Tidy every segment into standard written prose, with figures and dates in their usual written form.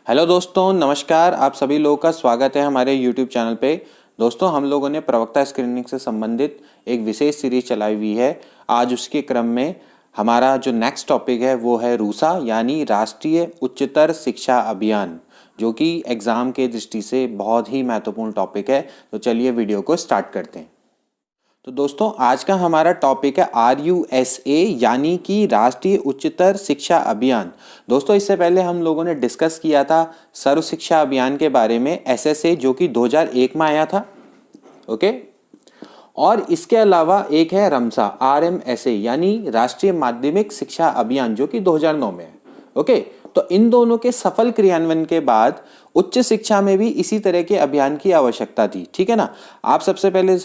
Hello दोस्तों, नमस्कार। आप सभी लोगों का स्वागत है हमारे यूट्यूब चैनल पे। दोस्तों, हम लोगों ने प्रवक्ता स्क्रीनिंग से संबंधित एक विशेष सीरीज चलाई हुई है। आज उसके क्रम में हमारा जो नेक्स्ट टॉपिक है वो है रूसा यानी राष्ट्रीय उच्चतर शिक्षा अभियान, जो कि एग्ज़ाम के दृष्टि से बहुत ही महत्वपूर्ण टॉपिक है। तो चलिए वीडियो को स्टार्ट करते हैं। तो दोस्तों, आज का हमारा टॉपिक है RUSA यानी कि राष्ट्रीय उच्चतर शिक्षा अभियान। दोस्तों, इससे पहले हम लोगों ने डिस्कस किया था सर्व शिक्षा अभियान के बारे में, SSA, जो कि 2001 में आया था। ओके। और इसके अलावा एक है रमसा, RMSA यानी राष्ट्रीय माध्यमिक शिक्षा अभियान, जो कि 2009 में है। ओके। तो इन दोनों के सफल क्रियान्वयन के बाद उच्च शिक्षा में भी इसी तरह के अभियान की आवश्यकता थी। ठीक है ना। आप सबसे पहले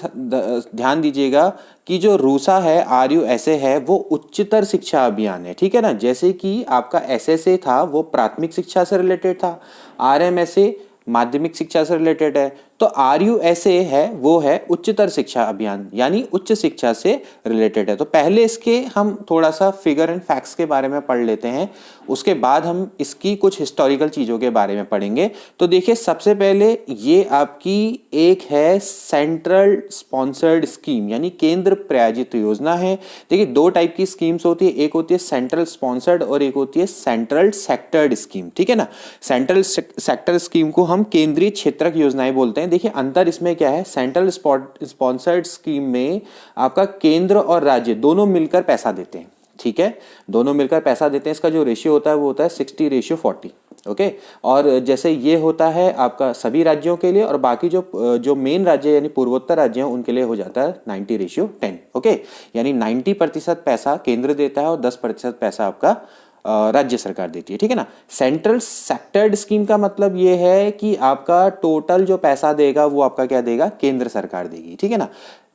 ध्यान दीजिएगा कि जो रूसा है, RUSA है, वो उच्चतर शिक्षा अभियान है। ठीक है ना। जैसे कि आपका SSA था वो प्राथमिक शिक्षा से रिलेटेड था, RMSA माध्यमिक शिक्षा से रिलेटेड है, तो RUSA है वो है उच्चतर शिक्षा अभियान यानी उच्च शिक्षा से रिलेटेड है। तो पहले इसके हम थोड़ा सा फिगर एंड फैक्ट्स के बारे में पढ़ लेते हैं, उसके बाद हम इसकी कुछ हिस्टोरिकल चीज़ों के बारे में पढ़ेंगे। तो देखिए, सबसे पहले ये आपकी एक है सेंट्रल स्पॉन्सर्ड स्कीम यानी केंद्र प्रायोजित योजना है। देखिए, दो टाइप की स्कीम्स होती है, एक होती है सेंट्रल स्पॉन्सर्ड और एक होती है सेंट्रल सेक्टर्ड स्कीम। ठीक है ना। सेंट्रल सेक्टर स्कीम को हम केंद्रीय क्षेत्रक योजनाएं बोलते हैं। देखिए, अंतर इसमें क्या है, सेंट्रल स्पॉन्सर्ड स्कीम में आपका केंद्र और राज्य दोनों मिलकर पैसा देते हैं। ठीक है, दोनों मिलकर पैसा देते हैं। इसका जो रेशियो होता है वो होता है 60:40। ओके। और जैसे ये होता है आपका सभी राज्यों के लिए, और बाकी जो मेन राज्य यानी पूर्वोत्तर राज्य हैं उनके लिए हो जाता है 90:10। ओके। यानी 90% पैसा केंद्र देता है और 10% पैसा आपका राज्य सरकार देती है। ठीक है ना। सेंट्रल सेक्टर्ड स्कीम का मतलब ये है कि आपका टोटल जो पैसा देगा वो आपका क्या देगा, केंद्र सरकार देगी। ठीक है ना।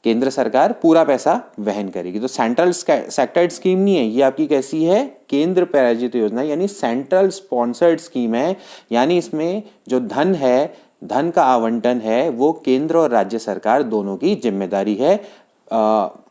केंद्र सरकार पूरा पैसा वहन करेगी। तो सेंट्रल सेक्टर्ड स्कीम नहीं है, ये आपकी कैसी है, केंद्र प्रायोजित योजना यानी सेंट्रल स्पॉन्सर्ड स्कीम है। यानी इसमें जो धन है, धन का आवंटन है, वो केंद्र और राज्य सरकार दोनों की जिम्मेदारी है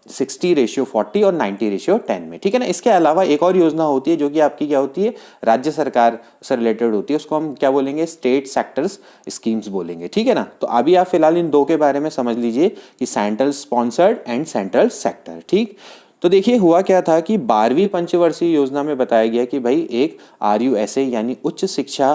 60:40 और 90:10 में। ठीक है ना। इसके अलावा एक और योजना होती है जो कि आपकी क्या होती है, राज्य सरकार से रिलेटेड होती है, उसको हम क्या बोलेंगे, स्टेट सेक्टर्स स्कीम्स बोलेंगे। ठीक है ना। तो अभी आप फिलहाल इन दो के बारे में समझ लीजिए कि central sponsored and central sector. ठीक। तो देखिए, हुआ क्या था कि 12वीं पंचवर्षीय योजना में बताया गया कि भाई एक RUSA यानी उच्च शिक्षा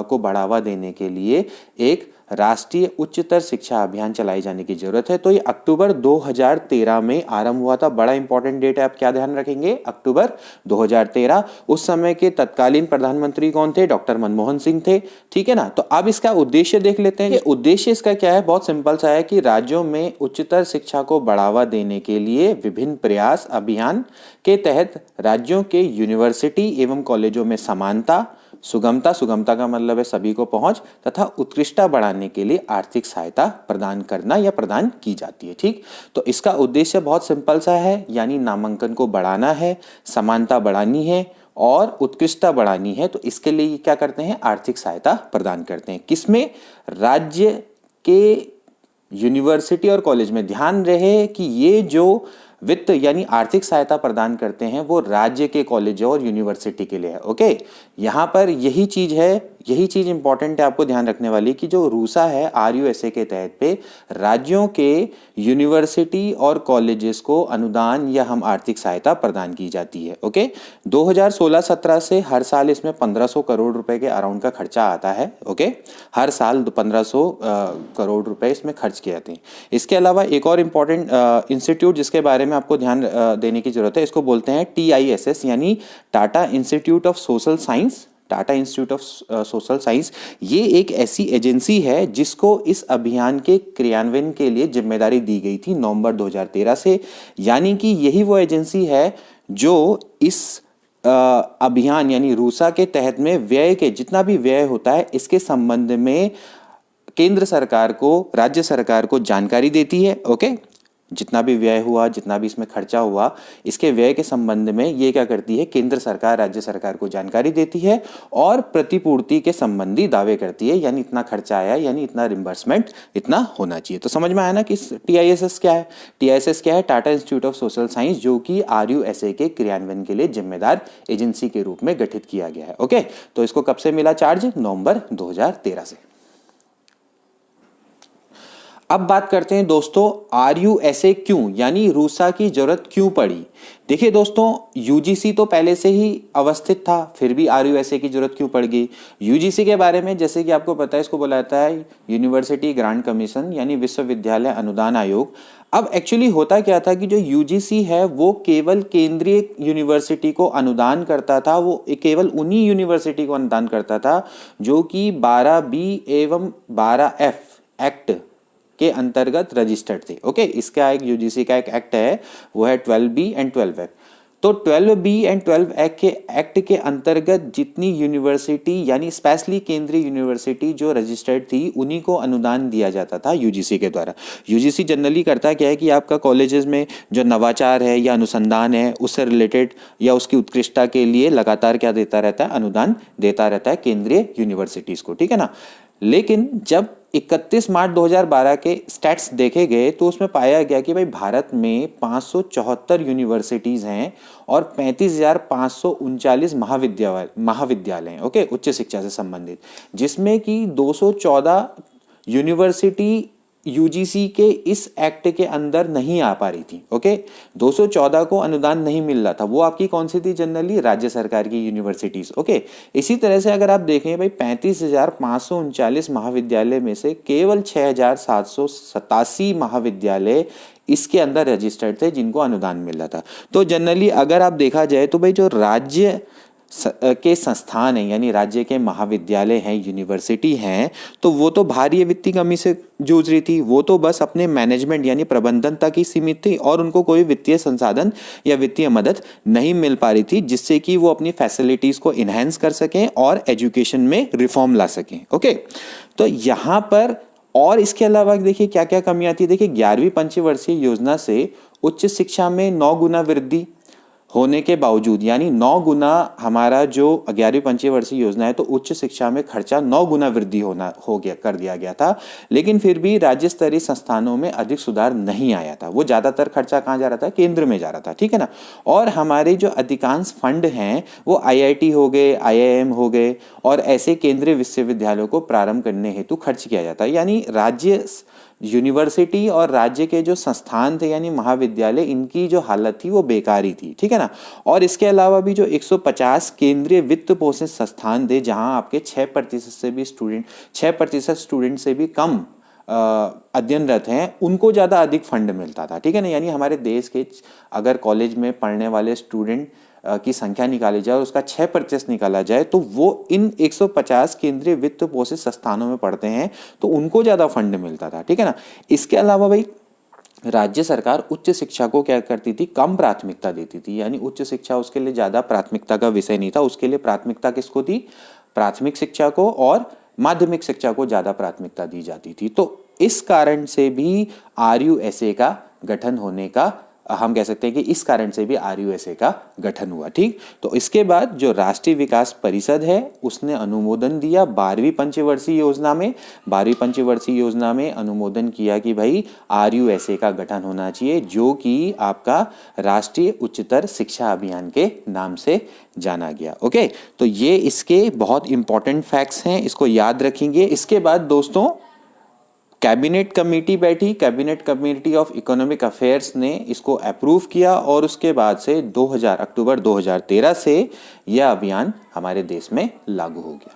को बढ़ावा देने के लिए एक राष्ट्रीय उच्चतर शिक्षा अभियान चलाए जाने की जरूरत है। तो ये अक्टूबर 2013 में आरंभ हुआ था। बड़ा इंपॉर्टेंट डेट है, आप क्या ध्यान रखेंगे, अक्टूबर 2013। उस समय के तत्कालीन प्रधानमंत्री कौन थे, डॉक्टर मनमोहन सिंह थे। ठीक है ना। तो अब इसका उद्देश्य देख लेते हैं। ये उद्देश्य इसका क्या है, बहुत सिंपल सा है कि राज्यों में उच्चतर शिक्षा को बढ़ावा देने के लिए विभिन्न प्रयास अभियान के तहत राज्यों के यूनिवर्सिटी एवं कॉलेजों में समानता, सुगमता का मतलब है सभी को पहुंच, तथा उत्कृष्टता बढ़ाने के लिए आर्थिक सहायता प्रदान करना या प्रदान की जाती है। ठीक। तो इसका उद्देश्य बहुत सिंपल सा है, यानी नामांकन को बढ़ाना है, समानता बढ़ानी है और उत्कृष्टता बढ़ानी है। तो इसके लिए क्या करते हैं, आर्थिक सहायता प्रदान करते हैं। किसमें, राज्य के यूनिवर्सिटी और कॉलेज में। ध्यान रहे कि ये जो वित्त यानी आर्थिक सहायता प्रदान करते हैं वो राज्य के कॉलेज और यूनिवर्सिटी के लिए है। ओके। यहाँ पर यही चीज है, यही चीज इंपॉर्टेंट है आपको ध्यान रखने वाली, कि जो रूसा है RUSA के तहत पे राज्यों के यूनिवर्सिटी और कॉलेजेस को अनुदान या हम आर्थिक सहायता प्रदान की जाती है। ओके। 2016-17 से हर साल इसमें 1500 करोड़ रुपए के अराउंड का खर्चा आता है। ओके। हर साल 1500 करोड़ रुपए इसमें खर्च किए जाते हैं। इसके अलावा एक और इंपॉर्टेंट इंस्टीट्यूट जिसके बारे में आपको ध्यान देने की जरूरत है, इसको बोलते हैं TISS यानी Tata institute of social science. Tata institute of social science ये एक ऐसी एजेंसी है जिसको इस अभियान के क्रियान्वयन के लिए जिम्मेदारी दी गई थी नवंबर 2013 से। यानी कि यही वो एजेंसी है जो इस अभियान यानी रूसा के तहत में व्यय के जितना भी व्यय होता है इसके संबंध में केंद्र सरकार को, राज्य सरकार को जानकारी देती है। ओके। जितना भी व्यय हुआ, जितना भी इसमें खर्चा हुआ, इसके व्यय के संबंध में ये क्या करती है, केंद्र सरकार राज्य सरकार को जानकारी देती है और प्रतिपूर्ति के संबंधी दावे करती है, यानी इतना खर्चा आया, यानी इतना रिम्बर्समेंट इतना होना चाहिए। तो समझ में आया ना कि TISS क्या है। TISS क्या है, Tata institute of social science, जो कि RUSA के क्रियान्वयन के लिए जिम्मेदार एजेंसी के रूप में गठित किया गया है। ओके, तो इसको कब से मिला चार्ज, नवंबर 2013 से। अब बात करते हैं दोस्तों RUSA क्यों, यानी रूसा की जरूरत क्यों पड़ी। देखिए दोस्तों, UGC तो पहले से ही अवस्थित था, फिर भी RUSA की जरूरत क्यों पड़ गई। UGC के बारे में जैसे कि आपको पता है, इसको बोला जाता है यूनिवर्सिटी ग्रांट कमीशन, यानी विश्वविद्यालय अनुदान आयोग। अब एक्चुअली होता क्या था कि जो UGC है वो केवल केंद्रीय यूनिवर्सिटी को अनुदान करता था, वो केवल उन्हीं यूनिवर्सिटी को अनुदान करता था जो कि 12B एवं 12F एक्ट के अंतर्गत रजिस्टर्ड थे। ओके, इसका एक UGC का एक एक्ट है, वो है 12B एंड 12F। तो 12B एंड 12F के एक्ट के अंतर्गत जितनी यूनिवर्सिटी, यानी स्पेशली केंद्रीय यूनिवर्सिटी जो रजिस्टर्ड थी, उन्हीं को अनुदान दिया जाता था UGC के द्वारा। UGC जनरली करता क्या है कि आपका कॉलेजेस में जो नवाचार है या अनुसंधान है, उससे रिलेटेड या उसकी उत्कृष्टता के लिए लगातार क्या देता रहता है, अनुदान देता रहता है केंद्रीय यूनिवर्सिटीज को, ठीक है ना। लेकिन जब 31 मार्च 2012 के स्टैट्स देखे गए तो उसमें पाया गया कि भाई भारत में 574 यूनिवर्सिटीज़ हैं और 35,539 महाविद्यालय हैं, ओके, उच्च शिक्षा से संबंधित, जिसमें कि 214 यूनिवर्सिटी UGC के इस एक्ट के अंदर नहीं आ पा रही थी। ओके, 214 को अनुदान नहीं मिल रहा था, वो आपकी कौन सी थी, जनरली राज्य सरकार की यूनिवर्सिटीज। ओके, इसी तरह से अगर आप देखें भाई 35,539 महाविद्यालय में से केवल 6,787 महाविद्यालय इसके अंदर रजिस्टर्ड थे जिनको अनुदान मिल रहा था। तो जनरली अगर आप देखा जाए तो भाई जो राज्य के संस्थान हैं, यानी राज्य के महाविद्यालय हैं, यूनिवर्सिटी हैं, तो वो तो भारी वित्तीय कमी से जूझ रही थी। वो तो बस अपने मैनेजमेंट यानी प्रबंधन तक ही सीमित थी और उनको कोई वित्तीय संसाधन या वित्तीय मदद नहीं मिल पा रही थी जिससे कि वो अपनी फैसिलिटीज को इन्हेंस कर सकें और एजुकेशन में रिफॉर्म ला सकें। ओके, तो यहाँ पर और इसके अलावा देखिए क्या क्या कमियां थी। देखिए 11वीं पंचवर्षीय योजना से उच्च शिक्षा में 9 गुना वृद्धि होने के बावजूद, यानी 9 गुना हमारा जो 11वीं पंचवर्षीय योजना है, तो उच्च शिक्षा में खर्चा 9 गुना वृद्धि कर दिया गया था, लेकिन फिर भी राज्य स्तरीय संस्थानों में अधिक सुधार नहीं आया था। वो ज्यादातर खर्चा कहाँ जा रहा था, केंद्र में जा रहा था, ठीक है ना। और हमारे जो अधिकांश फंड हैं वो IIT हो गए, IIM हो गए और ऐसे केंद्रीय विश्वविद्यालयों को प्रारंभ करने हेतु खर्च किया जाता है। यानी राज्य यूनिवर्सिटी और राज्य के जो संस्थान थे यानी महाविद्यालय, इनकी जो हालत थी वो बेकारी थी, ठीक है ना। और इसके अलावा भी जो 150 केंद्रीय वित्त पोषित संस्थान थे जहां आपके 6% स्टूडेंट से भी कम अध्ययनरत हैं, उनको ज़्यादा अधिक फंड मिलता था, ठीक है ना। यानी हमारे देश के अगर कॉलेज में पढ़ने वाले स्टूडेंट की संख्या निकाली जाए और उसका 6% निकाला जाए तो वो इन 150 केंद्रीय वित्त पोषित संस्थानों में पढ़ते हैं, तो उनको ज़्यादा फंड मिलता था, ठीक है ना। इसके अलावा भाई राज्य सरकार उच्च शिक्षा को क्या करती थी, कम प्राथमिकता देती थी, यानी उच्च शिक्षा उसके लिए ज़्यादा प्राथमिकता का विषय नहीं था। उसके लिए प्राथमिकता किसको थी, प्राथमिक शिक्षा को और माध्यमिक शिक्षा को ज़्यादा प्राथमिकता दी जाती थी। तो इस कारण से भी RUSA का गठन होने का हम कह सकते हैं कि इस कारण से भी RUSA का गठन हुआ, ठीक। तो इसके बाद जो राष्ट्रीय विकास परिषद है उसने अनुमोदन दिया 12वीं पंचवर्षीय योजना में। 12वीं पंचवर्षीय योजना में अनुमोदन किया कि भाई RUSA का गठन होना चाहिए, जो कि आपका राष्ट्रीय उच्चतर शिक्षा अभियान के नाम से जाना गया। ओके, तो ये इसके बहुत इंपॉर्टेंट फैक्ट्स हैं, इसको याद रखेंगे। इसके बाद दोस्तों कैबिनेट कमेटी बैठी, cabinet committee of economic affairs ने इसको अप्रूव किया और उसके बाद से अक्टूबर 2013 से यह अभियान हमारे देश में लागू हो गया।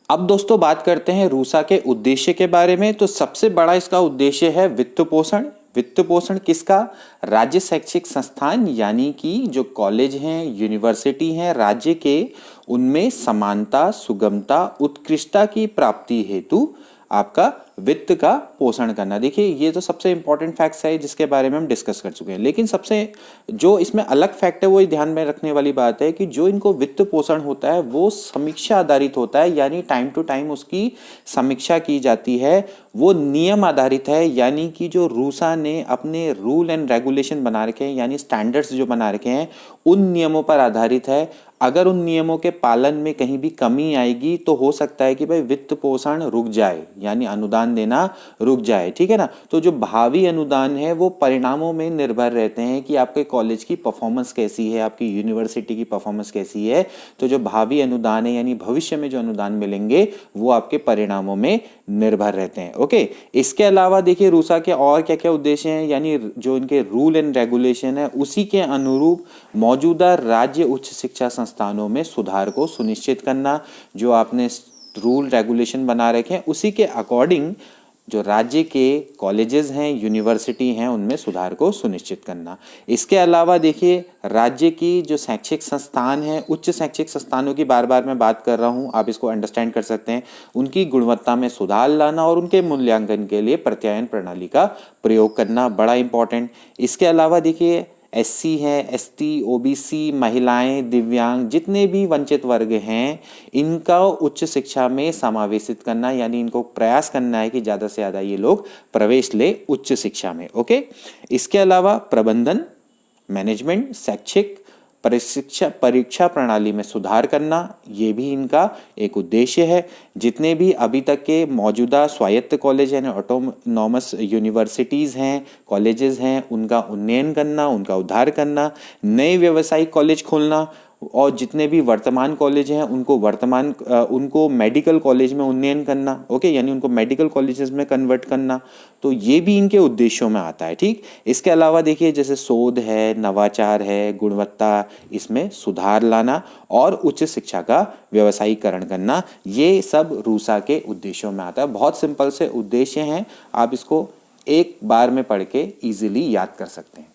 अब दोस्तों बात करते हैं रूसा के उद्देश्य के बारे में। तो सबसे बड़ा इसका उद्देश्य है वित्त पोषण। वित्त पोषण किसका, राज्य शैक्षिक संस्थान यानी कि जो कॉलेज हैं, यूनिवर्सिटी हैं राज्य के, उनमें समानता, सुगमता, उत्कृष्टता की प्राप्ति हेतु आपका वित्त का पोषण करना। देखिए ये तो सबसे इंपॉर्टेंट फैक्ट्स है जिसके बारे में हम डिस्कस कर चुके हैं, लेकिन सबसे जो इसमें अलग फैक्ट है वो ध्यान में रखने वाली बात है कि जो इनको वित्त पोषण होता है वो समीक्षा आधारित होता है, यानी टाइम टू टाइम उसकी समीक्षा की जाती है। वो नियम आधारित है, यानी कि जो रूसा ने अपने रूल एंड रेगुलेशन बना रखे हैं, यानी स्टैंडर्ड्स जो बना रखे हैं, उन नियमों पर आधारित है। अगर उन नियमों के पालन में कहीं भी कमी आएगी तो हो सकता है कि भाई वित्त पोषण रुक जाए, यानी अनुदान देना रुक जाए, ठीक है ना। तो जो भावी अनुदान है वो परिणामों में निर्भर रहते हैं कि आपके कॉलेज की परफॉर्मेंस कैसी है, आपकी यूनिवर्सिटी की परफॉर्मेंस कैसी है। तो जो भावी अनुदान है यानी भविष्य में जो अनुदान मिलेंगे वो आपके परिणामों में निर्भर रहते हैं। ओके, इसके अलावा देखिए रूसा के और क्या क्या उद्देश्य हैं, यानी जो इनके रूल एंड रेगुलेशन है उसी के अनुरूप मौजूदा राज्य उच्च शिक्षा संस्थानों में सुधार को सुनिश्चित करना। जो आपने रूल रेगुलेशन बना रखे हैं उसी के अकॉर्डिंग जो राज्य के कॉलेजेस हैं, यूनिवर्सिटी हैं, उनमें सुधार को सुनिश्चित करना। इसके अलावा देखिए राज्य की जो शैक्षिक संस्थान हैं, उच्च शैक्षिक संस्थानों की बार बार मैं बात कर रहा हूं, आप इसको अंडरस्टैंड कर सकते हैं, उनकी गुणवत्ता में सुधार लाना और उनके मूल्यांकन के लिए प्रत्यायन प्रणाली का प्रयोग करना, बड़ा इंपॉर्टेंट। इसके अलावा देखिए एससी है, एसटी, ओबीसी, महिलाएं, दिव्यांग, जितने भी वंचित वर्ग हैं इनका उच्च शिक्षा में समावेशित करना, यानी इनको प्रयास करना है कि ज़्यादा से ज़्यादा ये लोग प्रवेश ले उच्च शिक्षा में। ओके, इसके अलावा प्रबंधन, मैनेजमेंट, शैक्षिक परीक्षा प्रणाली में सुधार करना, ये भी इनका एक उद्देश्य है। जितने भी अभी तक के मौजूदा स्वायत्त कॉलेज यानी ऑटोनॉमस यूनिवर्सिटीज़ हैं, कॉलेजेस हैं, उनका उन्नयन करना, उनका उद्धार करना, नए व्यावसायिक कॉलेज खोलना, और जितने भी वर्तमान कॉलेज हैं उनको मेडिकल कॉलेज में उन्नयन करना। ओके, यानी उनको मेडिकल कॉलेजेस में कन्वर्ट करना। तो ये भी इनके उद्देश्यों में आता है, ठीक। इसके अलावा देखिए जैसे शोध है, नवाचार है, गुणवत्ता, इसमें सुधार लाना और उच्च शिक्षा का व्यवसायीकरण करना, ये सब रूसा के उद्देश्यों में आता है। बहुत सिंपल से उद्देश्य हैं, आप इसको एक बार में पढ़ के ईजिली याद कर सकते हैं।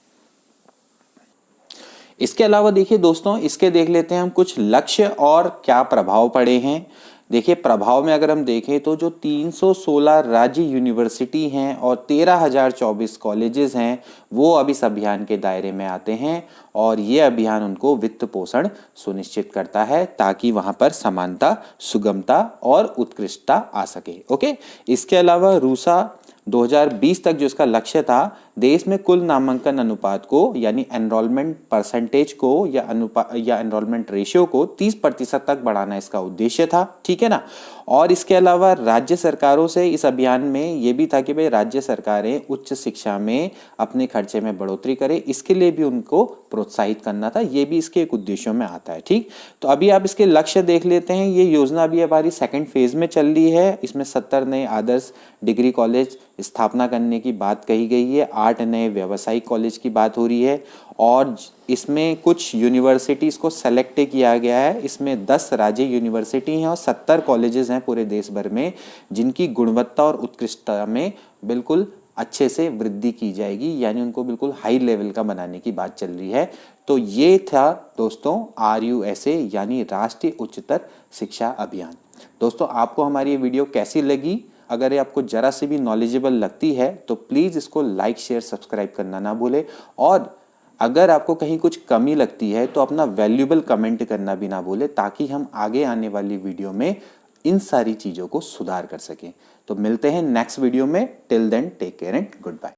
इसके अलावा देखिए दोस्तों, इसके देख लेते हैं हम कुछ लक्ष्य और क्या प्रभाव पड़े हैं। देखिए प्रभाव में अगर हम देखें तो जो 316 राज्य यूनिवर्सिटी हैं और 13,024 कॉलेजेस हैं वो अब इस अभियान के दायरे में आते हैं, और ये अभियान उनको वित्त पोषण सुनिश्चित करता है ताकि वहां पर समानता, सुगमता और उत्कृष्टता आ सके। ओके, इसके अलावा रूसा 2020 तक जो इसका लक्ष्य था, देश में कुल नामांकन अनुपात को यानी एनरोलमेंट परसेंटेज को या एनरोलमेंट रेशियो को 30% तक बढ़ाना इसका उद्देश्य था, ठीक है ना। और इसके अलावा राज्य सरकारों से इस अभियान में ये भी था कि भाई राज्य सरकारें उच्च शिक्षा में अपने खर्चे में बढ़ोतरी करें, इसके लिए भी उनको प्रोत्साहित करना था, ये भी इसके एक उद्देश्यों में आता है, ठीक। तो अभी आप इसके लक्ष्य देख लेते हैं। ये योजना अभी हमारी सेकंड फेज में चल रही है। इसमें 70 नए आदर्श डिग्री कॉलेज स्थापना करने की बात कही गई है, 8 नए व्यावसायिक कॉलेज की बात हो रही है, और इसमें कुछ यूनिवर्सिटीज़ को सेलेक्ट किया गया है। इसमें 10 राज्य यूनिवर्सिटी हैं और 70 कॉलेजेस हैं पूरे देश भर में, जिनकी गुणवत्ता और उत्कृष्टता में बिल्कुल अच्छे से वृद्धि की जाएगी, यानी उनको बिल्कुल हाई लेवल का बनाने की बात चल रही है। तो ये था दोस्तों RUSA यानी राष्ट्रीय उच्चतर शिक्षा अभियान। दोस्तों आपको हमारी ये वीडियो कैसी लगी? अगर ये आपको जरा सी भी नॉलेजेबल लगती है तो प्लीज़ इसको लाइक, शेयर, सब्सक्राइब करना ना भूले, और अगर आपको कहीं कुछ कमी लगती है तो अपना वैल्यूएबल कमेंट करना भी ना भूले, ताकि हम आगे आने वाली वीडियो में इन सारी चीज़ों को सुधार कर सकें। तो मिलते हैं नेक्स्ट वीडियो में। Till then take care and good bye.